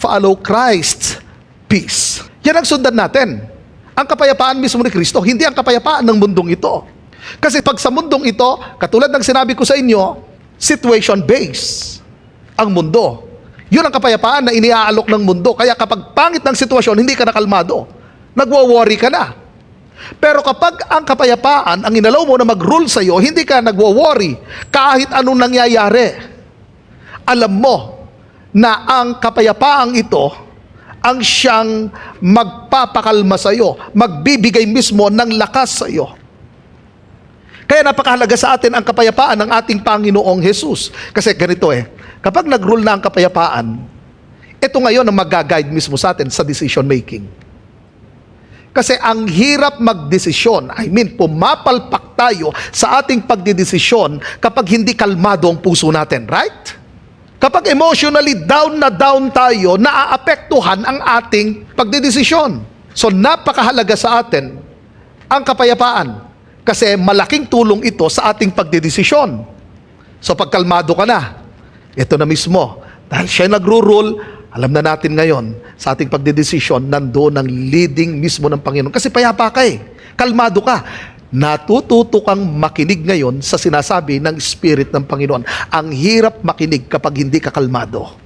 follow Christ's peace. Yan ang sundan natin. Ang kapayapaan mismo ni Kristo, hindi ang kapayapaan ng mundong ito. Kasi pag sa mundong ito, katulad ng sinabi ko sa inyo, situation-based ang mundo. Yun ang kapayapaan na iniaalok ng mundo. Kaya kapag pangit ng sitwasyon, hindi ka nakalmado. Nagwo-worry ka na. Pero kapag ang kapayapaan, ang inalaw mo na mag-rule sa'yo, hindi ka nagwo-worry kahit anong nangyayari. Alam mo na ang kapayapaang ito ang siyang magpapakalma sa'yo, magbibigay mismo ng lakas sa'yo. Kaya napakahalaga sa atin ang kapayapaan ng ating Panginoong Jesus. Kasi ganito kapag nag-rule na ang kapayapaan, ito ngayon ang mag-guide mismo sa atin sa decision making. Kasi ang hirap magdesisyon, pumapalpak tayo sa ating pagdidesisyon kapag hindi kalmado ang puso natin, right? Kapag emotionally down na down tayo, naaapektuhan ang ating pagdidesisyon. So napakahalaga sa atin ang kapayapaan kasi malaking tulong ito sa ating pagdidesisyon. So pag kalmado ka na, ito na mismo, dahil siya nagro-rule, alam na natin ngayon, sa ating pagdidesisyon, nandoon ang leading mismo ng Panginoon. Kasi payapa ka kalmado ka. Natututo kang makinig ngayon sa sinasabi ng Spirit ng Panginoon. Ang hirap makinig kapag hindi ka kalmado.